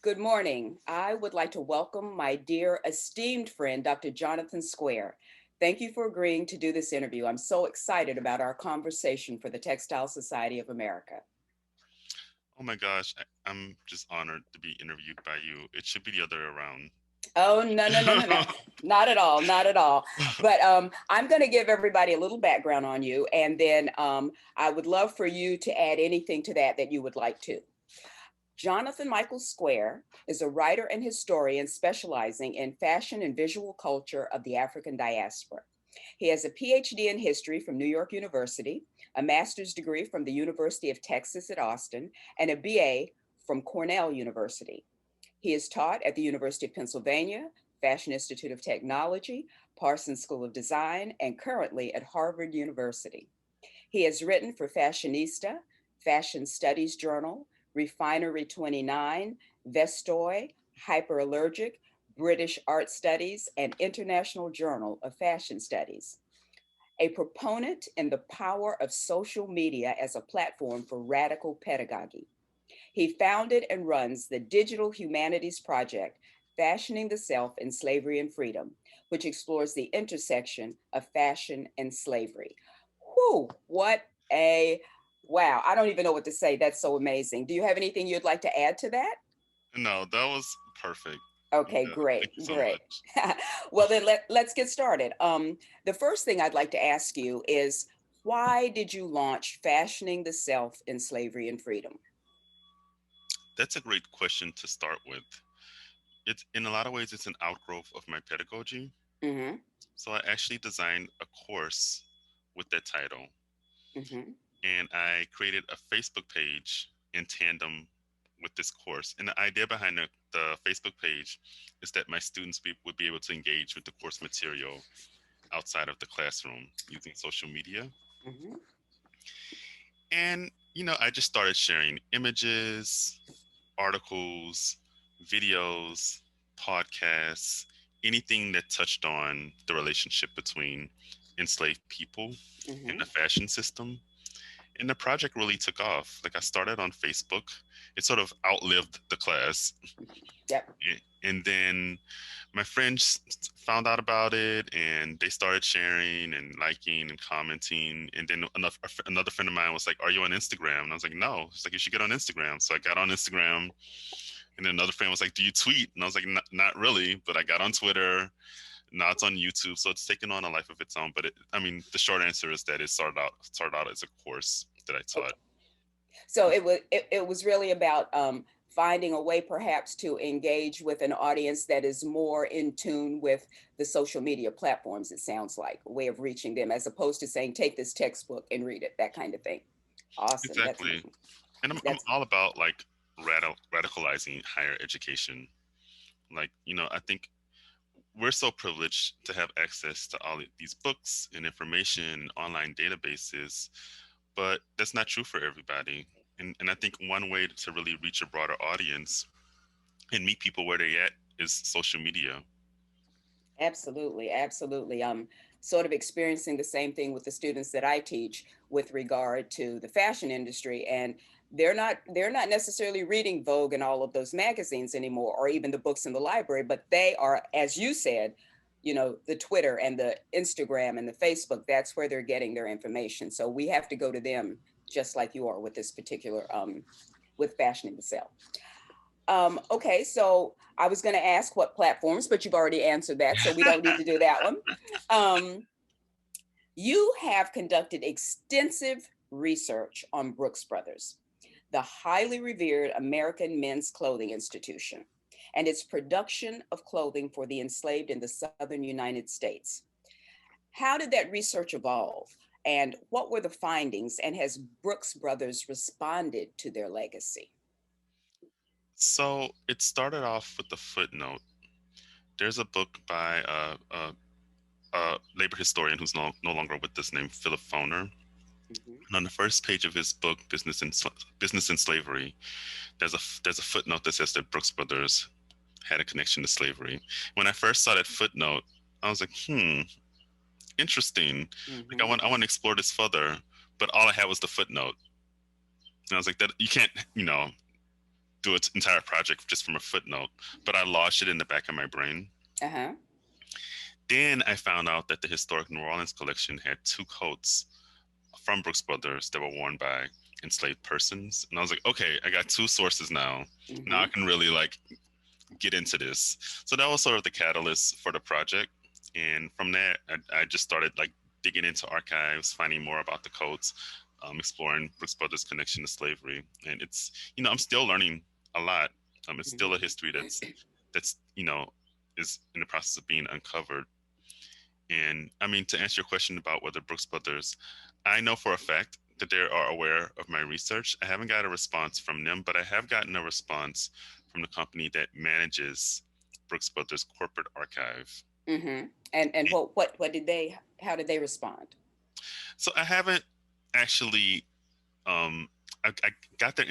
Good morning. I would like to welcome my dear esteemed friend, Dr. Jonathan Square. Thank you for agreeing to do this interview. I'm so excited about our conversation for the Textile Society of America. Oh my gosh, I'm just honored to be interviewed by you. It should be the other way around. Oh, no, no, no, no, no. Not at all, not at all. But I'm going to give everybody a little background on you, and then I would love for you to add anything to that you would like to. Jonathan Michael Square is a writer and historian specializing in fashion and visual culture of the African diaspora. He has a PhD in history from New York University, a master's degree from the University of Texas at Austin, and a BA from Cornell University. He is taught at the University of Pennsylvania, Fashion Institute of Technology, Parsons School of Design, and currently at Harvard University. He has written for Fashionista, Fashion Studies Journal, Refinery 29, Vestoy, Hyperallergic, British Art Studies, and International Journal of Fashion Studies. A proponent in the power of social media as a platform for radical pedagogy. He founded and runs the Digital Humanities Project, Fashioning the Self in Slavery and Freedom, which explores the intersection of fashion and slavery. Whew, what a wow. I don't even know what to say. That's so amazing. Do you have anything you'd like to add to that? No, that was perfect. Okay, Yeah, great, thank you so great. much. Well, then let's get started. The first thing I'd like to ask you is why did you launch Fashioning the Self in Slavery and Freedom? That's a great question to start with. It's in a lot of ways it's an outgrowth of my pedagogy. Mm-hmm, So I actually designed a course with that title, mm-hmm, and I created a Facebook page in tandem with this course. And the idea behind the Facebook page is that my students would be able to engage with the course material outside of the classroom using social media. mm-hmm. And, I just started sharing images, articles, videos, podcasts, anything that touched on the relationship between enslaved people and Mm-hmm. the fashion system. And the project really took off. Like I started on Facebook, it sort of outlived the class. Yep. And then my friends found out about it and they started sharing and liking and commenting. And then another friend of mine was like, "Are you on Instagram?" And I was like, "No." She's like, "You should get on Instagram." So I got on Instagram. And then another friend was like, "Do you tweet?" And I was like, Not really, but I got on Twitter. Now it's on YouTube. So it's taken on a life of its own. But the short answer is that it started out as a course that I taught. Okay. So it was really about finding a way perhaps to engage with an audience that is more in tune with the social media platforms, it sounds like, a way of reaching them as opposed to saying, take this textbook and read it, that kind of thing. Awesome. That's Exactly. amazing. And I'm That's all about like radicalizing higher education. Like, I think we're so privileged to have access to all of these books and information and online databases, but that's not true for everybody. And I think one way to really reach a broader audience and meet people where they're at is social media. absolutely, absolutely. Sort of experiencing the same thing with the students that I teach with regard to the fashion industry, and they're not necessarily reading Vogue and all of those magazines anymore, or even the books in the library, but they are, as you said, the Twitter and the Instagram and the Facebook. That's where they're getting their information. So we have to go to them, just like you are with this particular with Fashion in the Cell. Okay, so I was going to ask what platforms, but you've already answered that, so we don't need to do that one. Um, you have conducted extensive research on Brooks Brothers, the highly revered American men's clothing institution, and its production of clothing for the enslaved in the southern United States. How did that research evolve? And what were the findings? And has Brooks Brothers responded to their legacy? So it started off with a footnote. There's a book by a labor historian who's no longer with us named Philip Foner. Mhm. And on the first page of his book, Business and Slavery, there's a footnote that says that Brooks Brothers had a connection to slavery. When I first saw that footnote, I was like, interesting. Like Mhm. I want to explore this further, but all I had was the footnote. And I was like, that you can't, do its entire project just from a footnote, but I lodged it in the back of my brain. Uh-huh. Then I found out that the Historic New Orleans collection had 2 coats from Brooks Brothers that were worn by enslaved persons. And I was like, okay, I got 2 sources now. Now I Mm-hmm. can really like get into this. So that was sort of the catalyst for the project. And from that, I just started like digging into archives, finding more about the coats, exploring Brooks Brothers' connection to slavery. And it's, I'm still learning a lot. It's still a history that's is in the process of being uncovered. And I mean, to answer your question about whether Brooks Brothers, I know for a fact that they are aware of my research. I haven't got a response from them, but I have gotten a response from the company that manages Brooks Brothers corporate archive. Mm-hmm. And what did they, how did they respond? So I haven't actually, I got their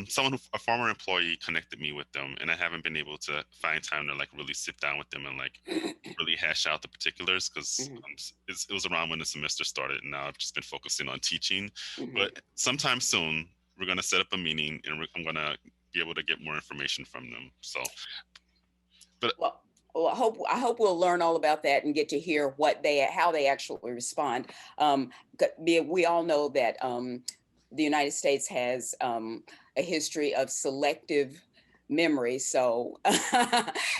someone a former employee connected me with them, and I haven't been able to find time to like really sit down with them and like really hash out the particulars because Mm-hmm. it was around when the semester started, and now I've just been focusing on teaching. Mm-hmm. But sometime soon, we're gonna set up a meeting, and I'm gonna be able to get more information from them. So, but Well, I hope we'll learn all about that and get to hear how they actually respond. We all know that the United States has a history of selective memory, so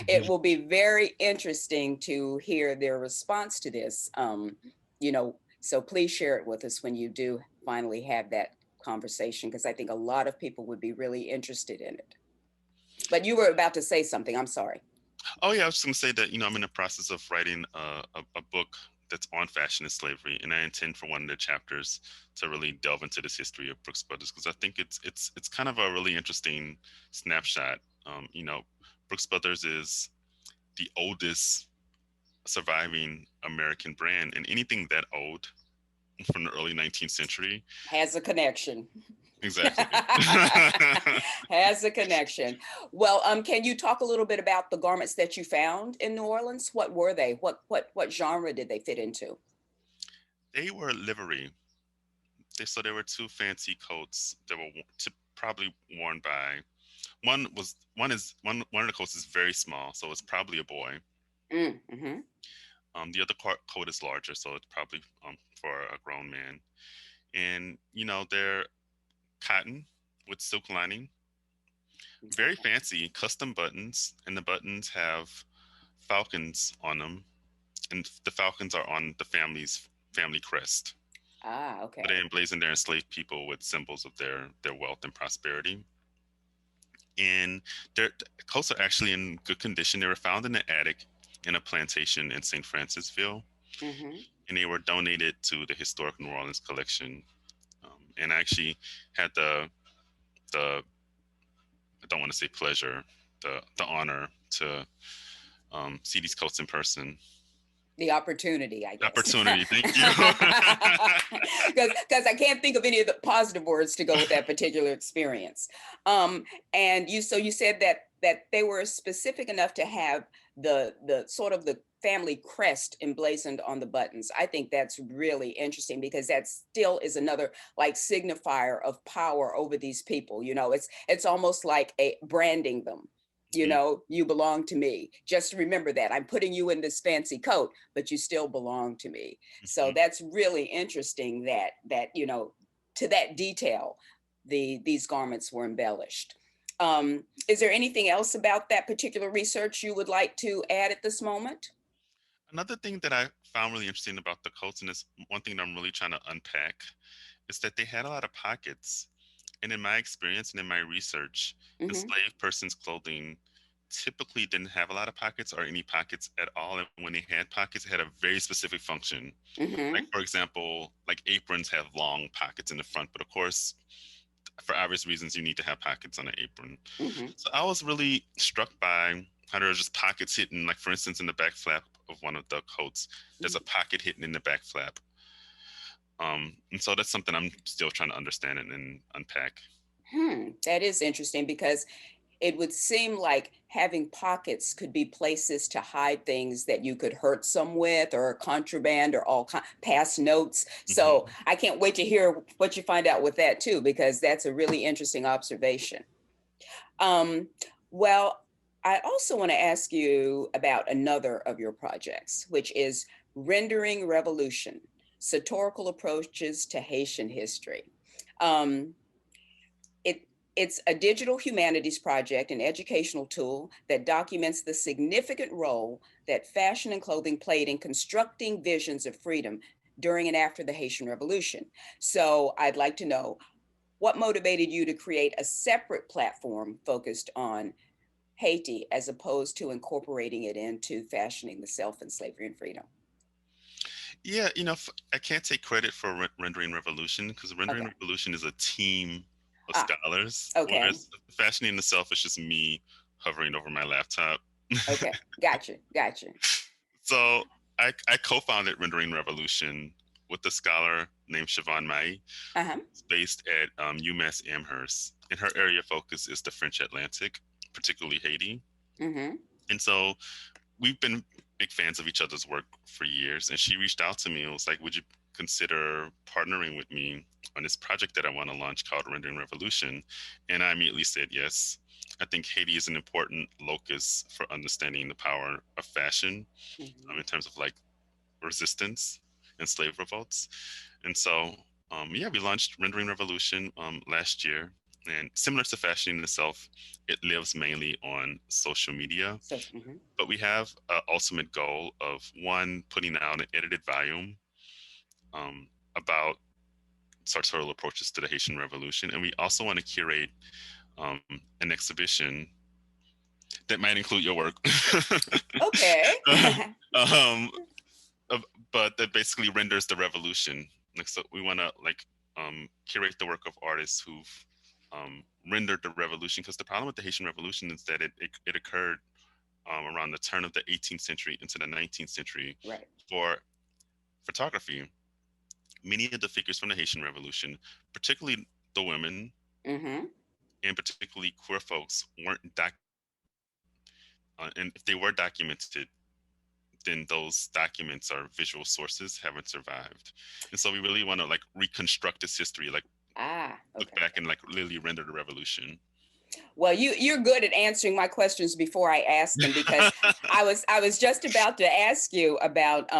it will be very interesting to hear their response to this. So please share it with us when you do finally have that conversation, because I think a lot of people would be really interested in it. But you were about to say something. I'm sorry. oh yeah, I was just gonna say that I'm in the process of writing a book that's on fashion and slavery, and I intend for one of the chapters to really delve into this history of Brooks Brothers because I think it's kind of a really interesting snapshot. Brooks Brothers is the oldest surviving American brand, and anything that old from the early 19th century Has a connection. exactly. Has a connection. Well, can you talk a little bit about the garments that you found in New Orleans? What were they? What genre did they fit into? They were livery. So there were 2 fancy coats that were probably worn by one of the coats is very small, so it's probably a boy. Mm-hmm. The other coat is larger, so it's probably for a grown man. And they're cotton with silk lining, very fancy, custom buttons, and the buttons have falcons on them, and the falcons are on the family crest. Ah, So they okay. emblazon their enslaved people with symbols of their wealth and prosperity. And their coats are actually in good condition. They were found in an attic in a plantation in St. Francisville, Mm-hmm. and they were donated to the Historic New Orleans collection. And I actually had the I don't want to say pleasure, the honor to see these coats in person. The opportunity, I The guess. opportunity, thank you. Because I can't think of any of the positive words to go with that particular experience. And you said that they were specific enough to have the sort of the family crest emblazoned on the buttons. I think that's really interesting because that still is another like signifier of power over these people. It's almost like a branding them. You belong to me. Just remember that I'm putting you in this fancy coat, but you still belong to me. So Mhm. that's really interesting that to that detail, these garments were embellished. Is there anything else about that particular research you would like to add at this moment? Another thing that I found really interesting about the coats, and it's one thing that I'm really trying to unpack, is that they had a lot of pockets. And in my experience and in my research, Mm-hmm. enslaved persons' clothing typically didn't have a lot of pockets or any pockets at all. And when they had pockets, it had a very specific function. Like, Mm-hmm. for example, like aprons have long pockets in the front, but of course, for obvious reasons, you need to have pockets on an apron. Mm-hmm. So I was really struck by how there are just pockets hidden. Like, for instance, in the back flap of one of the coats, there's a pocket hidden in the back flap. And so that's something I'm still trying to understand and unpack. That is interesting because it would seem like having pockets could be places to hide things that you could hurt some with or contraband or past notes. Hmm. So I can't wait to hear what you find out with that too, because that's a really interesting observation. Um, well, I also want to ask you about another of your projects, which is Rendering Revolution, Satorical Approaches to Haitian History. Um, it, it's a digital humanities project, an educational tool that documents the significant role that fashion and clothing played in constructing visions of freedom during and after the Haitian Revolution. So I'd like to know what motivated you to create a separate platform focused on Haiti as opposed to incorporating it into fashioning the self and slavery and freedom? Yeah, I can't take credit for Rendering Revolution because Rendering Okay. Revolution is a team of Ah, scholars, okay. whereas Fashioning the Self is just me hovering over my laptop. Okay. Gotcha. Gotcha. So I co-founded Rendering Revolution with a scholar named Siobhan Mai. Uh-huh. It's based at UMass Amherst, and her area of focus is the French Atlantic, particularly Haiti. Mm-hmm. And so we've been big fans of each other's work for years. And she reached out to me and was like, would you consider partnering with me on this project that I want to launch called Rendering Revolution? And I immediately said yes. I think Haiti is an important locus for understanding the power of fashion Mm-hmm. in terms of like resistance and slave revolts. And so, yeah, we launched Rendering Revolution last year. And similar to fashioning itself, it lives mainly on social media. So, mm-hmm. But we have an ultimate goal of one, putting out an edited volume about sartorial approaches to the Haitian Revolution. And we also want to curate an exhibition that might include your work. Okay. um, but that basically renders the revolution. Like, so we want to curate the work of artists who've rendered the revolution, because the problem with the Haitian Revolution is that it occurred around the turn of the 18th century into the 19th century. Right. For photography, many of the figures from the Haitian Revolution, particularly the women Mm-hmm. and particularly queer folks, weren't documented. And if they were documented, then those documents or visual sources haven't survived. And so we really want to like reconstruct this history, like Ah, look okay. back and like really render the revolution. Well, you're good at answering my questions before I ask them, because I was just about to ask you about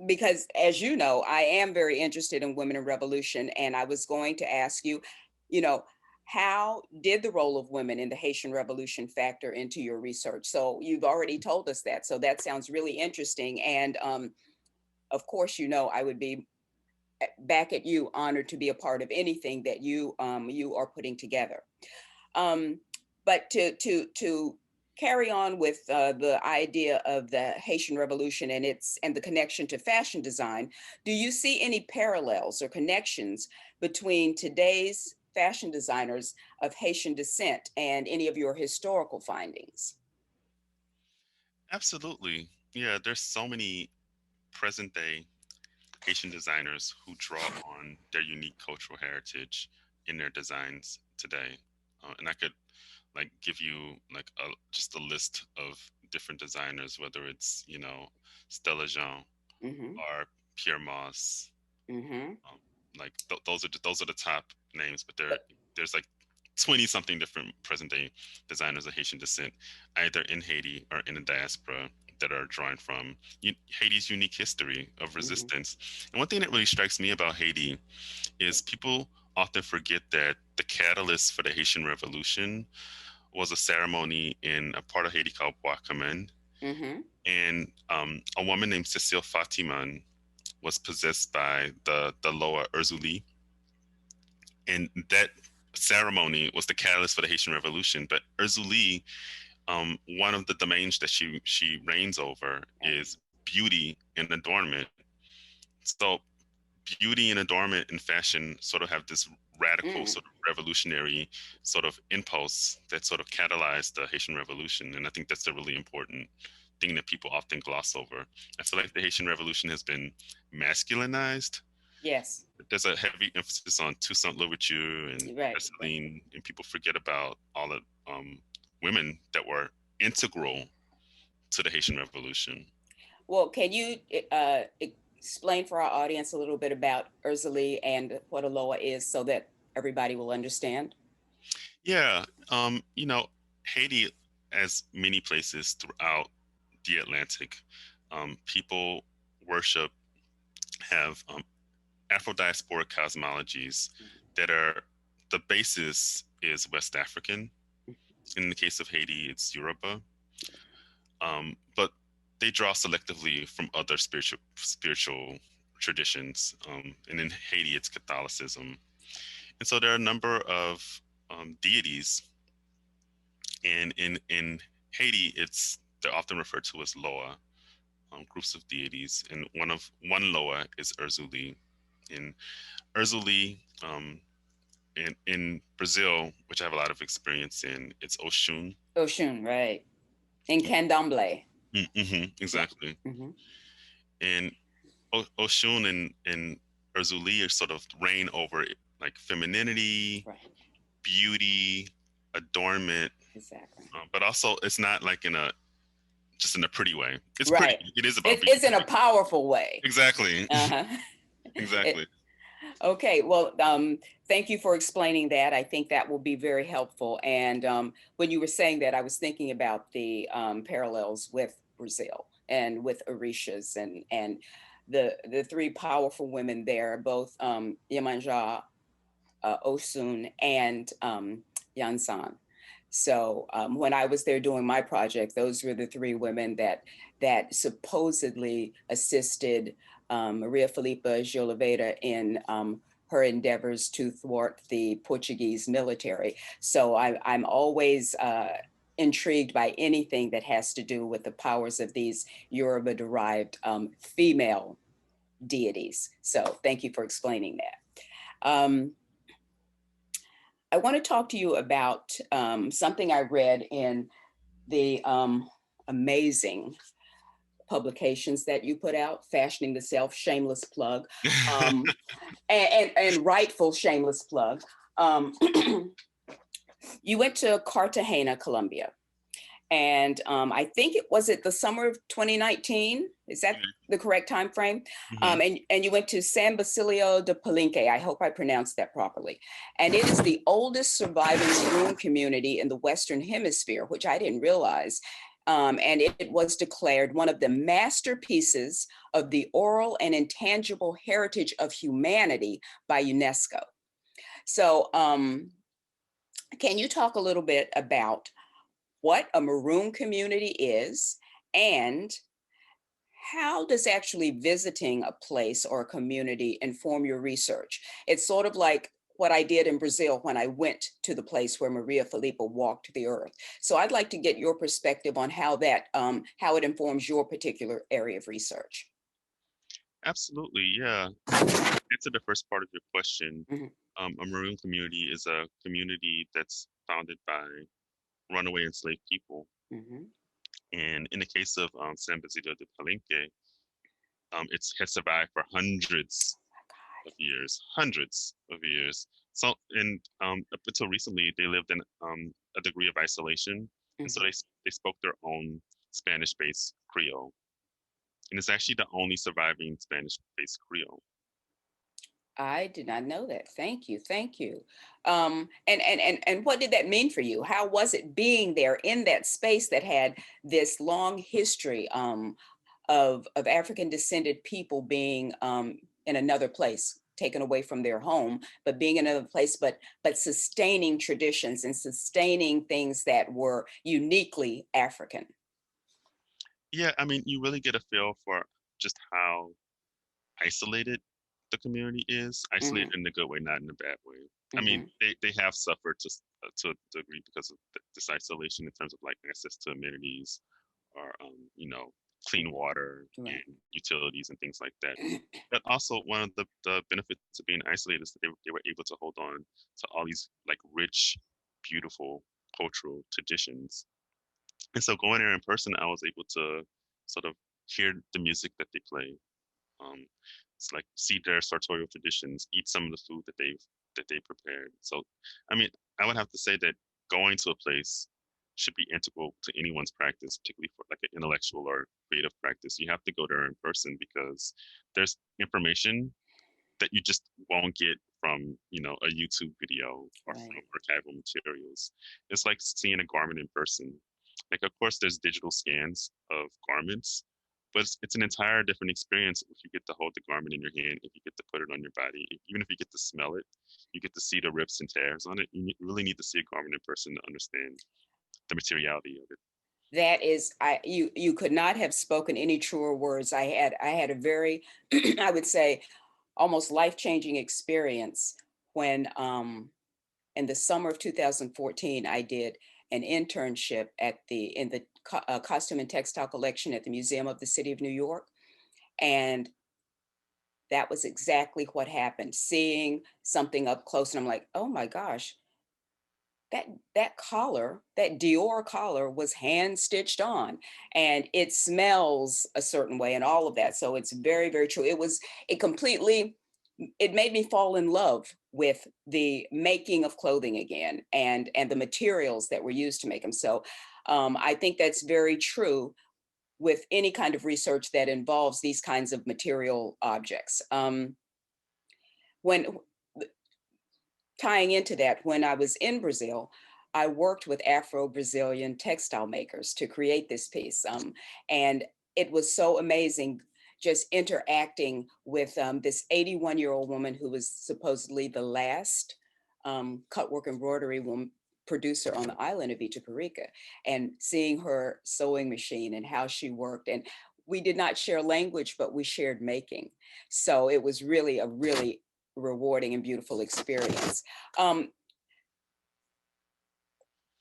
because as you know, I am very interested in women in revolution, and I was going to ask you, you know, how did the role of women in the Haitian Revolution factor into your research? So you've already told us that, so that sounds really interesting, and of course, I would be back at you, honored to be a part of anything that you are putting together. Um, but to carry on with the idea of the Haitian Revolution and the connection to fashion design, do you see any parallels or connections between today's fashion designers of Haitian descent and any of your historical findings? Absolutely. Yeah, there's so many present day Haitian designers who draw on their unique cultural heritage in their designs today. And I could like give you like just a list of different designers, whether it's Stella Jean Mm-hmm. or Pierre Moss. Mm-hmm. Um, like those are the top names, but But there's like 20 something different present day designers of Haitian descent, either in Haiti or in the diaspora, that are drawing from Haiti's unique history of mm-hmm. resistance. And one thing that really strikes me about Haiti is people often forget that the catalyst for the Haitian Revolution was a ceremony in a part of Haiti called Bois-Camin. Mm-hmm. And a woman named Cecile Fatiman was possessed by the Loa Urzuli, and that ceremony was the catalyst for the Haitian Revolution. But Urzuli, one of the domains that she reigns over is beauty and adornment. So beauty and adornment and fashion sort of have this radical, Mm. sort of revolutionary sort of impulse that sort of catalyzed the Haitian Revolution. And I think that's a really important thing that people often gloss over. I feel like the Haitian Revolution has been masculinized. Yes. There's a heavy emphasis on Toussaint Louverture and Right. Right. Dessalines, and people forget about all the women that were integral to the Haitian Revolution. Well, can you explain for our audience a little bit about Urzuli and what Aloha is so that everybody will understand? Yeah, Haiti, as many places throughout the Atlantic, people worship, have Afro diaspora cosmologies that are the basis is West African. In the case of Haiti, it's Yoruba, but they draw selectively from other spiritual traditions. And in Haiti, it's Catholicism, and so there are a number of deities. And in Haiti, they're often referred to as Loa, groups of deities, and one Loa is Urzuli. In Urzuli, in Brazil, which I have a lot of experience in, it's Oshun. Oshun, right? In Candomblé. Yeah. Exactly. Mm-hmm. And Oshun and Urzuli are sort of reign over like femininity, Right. beauty, adornment, Exactly. but also it's not like just in a pretty way. It's pretty. Right. It is about being It's in a pretty. powerful way. Exactly. Uh-huh. Exactly. Okay, well, thank you for explaining that. I think that will be very helpful. And when you were saying that, I was thinking about the parallels with Brazil and with Orishas and the three powerful women there, both Yemanja, Osun, and Yansan. So when I was there doing my project, those were the three women that supposedly assisted Maria Filipa de Oliveira in her endeavors to thwart the Portuguese military. So I'm always intrigued by anything that has to do with the powers of these Yoruba-derived female deities. So thank you for explaining that. I want to talk to you about something I read in the amazing publications that you put out, Fashioning the Self, shameless plug, um, and rightful shameless plug. Um, you went to Cartagena, Colombia, and I think it was the summer of 2019. Is that the correct time frame? Mm-hmm. And you went to San Basilio de Palenque. I hope I pronounced that properly. And it is the oldest surviving maroon community in the Western Hemisphere, which I didn't realize. And it was declared one of the masterpieces of the oral and intangible heritage of humanity by UNESCO. So can you talk a little bit about what a maroon community is and how does actually visiting a place or a community inform your research? It's sort of like what I did in Brazil when I went to the place where Maria Filipa walked the earth. So I'd like to get your perspective on how how it informs your particular area of research. Absolutely. Yeah. Answer the first part of your question. Mm-hmm. A maroon community is a community that's founded by runaway enslaved people. Mm-hmm. And in the case of San Basilio de Palenque, it has survived for hundreds of years. So, and up until recently, they lived in a degree of isolation, and so Mm-hmm. they spoke their own Spanish-based Creole, and it's actually the only surviving Spanish-based Creole. I did not know that. Thank you, thank you. And what did that mean for you? How was it being there in that space that had this long history of African descended people being in another place, taken away from their home, but being in another place, but sustaining traditions and sustaining things that were uniquely African. Yeah, I mean, you really get a feel for just how isolated the community is, isolated Mm-hmm. in a good way, not in a bad way. I mean, Mm-hmm. they have suffered to a degree because of this isolation in terms of like access to amenities or clean water Right. and utilities and things like that. But also one of the benefits of being isolated is that they were able to hold on to all these like rich, beautiful cultural traditions. And so going there in person, I was able to sort of hear the music that they play, um, it's like see their sartorial traditions, eat some of the food that they prepared. So, I mean, I would have to say that going to a place should be integral to anyone's practice, particularly for like an intellectual or creative practice. You have to go there in person because there's information that you just won't get from, a YouTube video or from Right. archival materials. It's like seeing a garment in person. Like, of course, there's digital scans of garments, but it's an entire different experience if you get to hold the garment in your hand, if you get to put it on your body, even if you get to smell it, you get to see the rips and tears on it. Really need to see a garment in person to understand the materiality of it. That is, you could not have spoken any truer words. I had a very, I would say, almost life-changing experience when in the summer of 2014 I did an internship in the costume and textile collection at the Museum of the City of New York, and that was exactly what happened. Seeing something up close, and I'm like, oh my gosh, that collar, that Dior collar, was hand stitched on, and it smells a certain way, and all of that. So it's very, very true. It completely, it made me fall in love with the making of clothing again, and the materials that were used to make them. So I think that's very true with any kind of research that involves these kinds of material objects. When Tying into that, when I was in Brazil, I worked with Afro-Brazilian textile makers to create this piece. And it was so amazing just interacting with this 81-year-old woman who was supposedly the last cutwork embroidery woman producer on the island of Itaparica, and seeing her sewing machine and how she worked. And we did not share language, but we shared making. So it was really a really rewarding and beautiful experience. Um,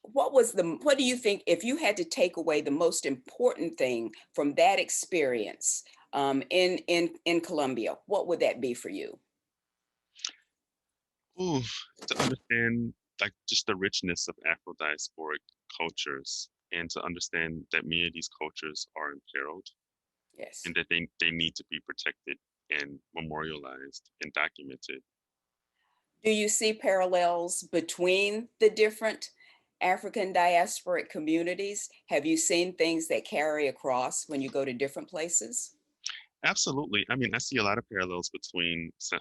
what do you think, if you had to take away the most important thing from that experience in Colombia, what would that be for you? Ooh, to understand like just the richness of Afro-diasporic cultures and to understand that many of these cultures are imperiled Yes. and that they need to be protected and memorialized and documented. Do you see parallels between the different African diasporic communities? Have you seen things that carry across when you go to different places? Absolutely. I mean, I see a lot of parallels between San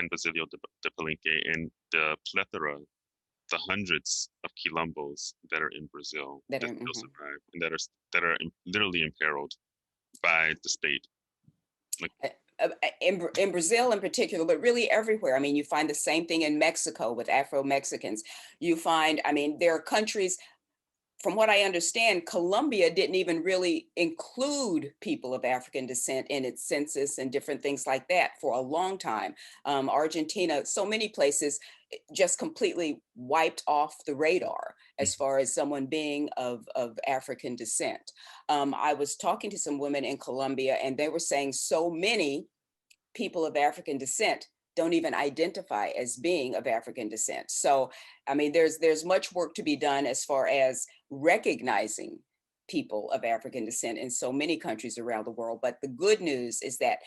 Basilio de Palenque and the plethora, the hundreds of quilombos that are in Brazil That that are, still mhm. survive and that are literally imperiled by the state. Like, In Brazil in particular, but really everywhere. I mean, you find the same thing in Mexico with Afro Mexicans. You find, I mean, there are countries, from what I understand, Colombia didn't even really include people of African descent in its census and different things like that for a long time. Argentina, so many places just completely wiped off the radar mm, as far as someone being of African descent. I was talking to some women in Colombia, and they were saying so many people of African descent don't even identify as being of African descent. So, I mean, there's much work to be done as far as recognizing people of African descent in so many countries around the world. But the good news is that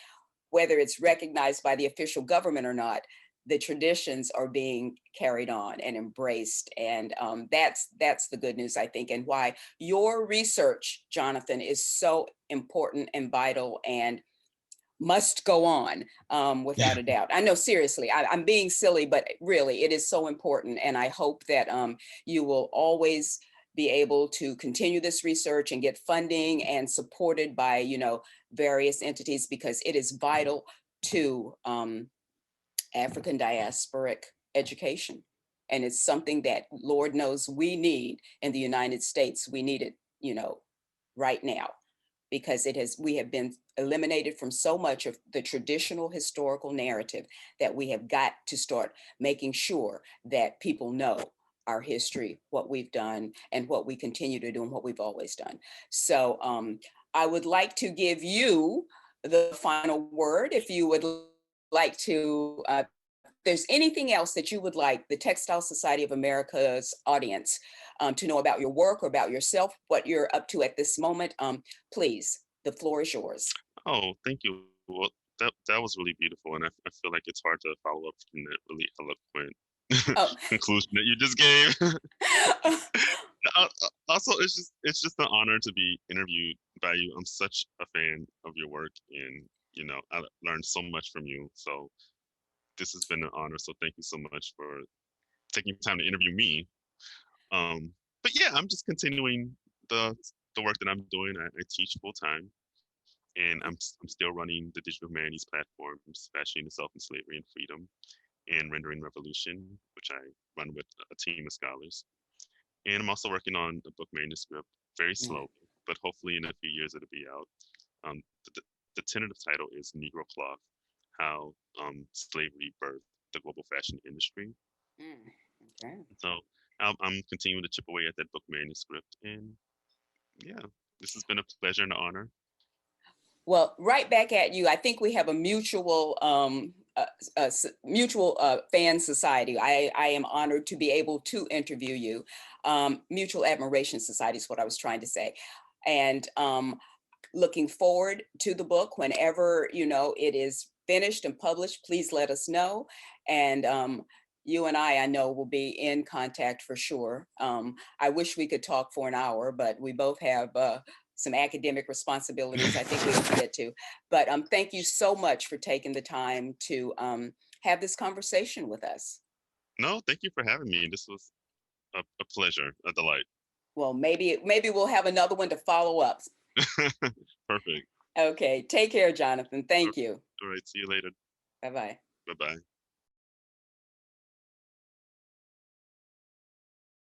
whether it's recognized by the official government or not, the traditions are being carried on and embraced, and that's the good news, I think, and why your research, Jonathan, is so important and vital and must go on, without a doubt. I know, seriously, I'm being silly, but really, it is so important. And I hope that you will always be able to continue this research and get funding and supported by, various entities, because it is vital to African diasporic education. And it's something that Lord knows we need in the United States. We need it, right now, because we have been eliminated from so much of the traditional historical narrative, that we have got to start making sure that people know our history, what we've done, and what we continue to do, and what we've always done. So I would like to give you the final word. If you would like to, if there's anything else that you would like the Textile Society of America's audience to know about your work or about yourself, what you're up to at this moment, please, the floor is yours. oh, thank you. Well, that was really beautiful, and I feel like it's hard to follow up from that really eloquent Oh, conclusion that you just gave. Also, it's just an honor to be interviewed by you. I'm such a fan of your work, and I learned so much from you. So this has been an honor. So thank you so much for taking time to interview me. But yeah, I'm just continuing the the work that I'm doing. I teach full time, and I'm still running the digital humanities platforms, Fashioning the Self in Slavery and Freedom, and Rendering Revolution, which I run with a team of scholars. And I'm also working on a book manuscript, very Mm, slowly, but hopefully in a few years it'll be out. Um, the tentative title is Negro Cloth: How Slavery Birthed the Global Fashion Industry. mm, okay. So I'm continuing to chip away at that book manuscript, and yeah, this has been a pleasure and an honor. Well, right back at you. I think we have a mutual fan society. I am honored to be able to interview you. Mutual admiration society is what I was trying to say. And looking forward to the book whenever, it is finished and published. Please let us know. And you and I know, will be in contact for sure. I wish we could talk for an hour, but we both have some academic responsibilities I think we can get to. But thank you so much for taking the time to have this conversation with us. No, thank you for having me. This was a pleasure, a delight. Well, maybe we'll have another one to follow up. Perfect. Okay, take care, Jonathan. All Thank you. all right, see you later. Bye bye. Bye bye.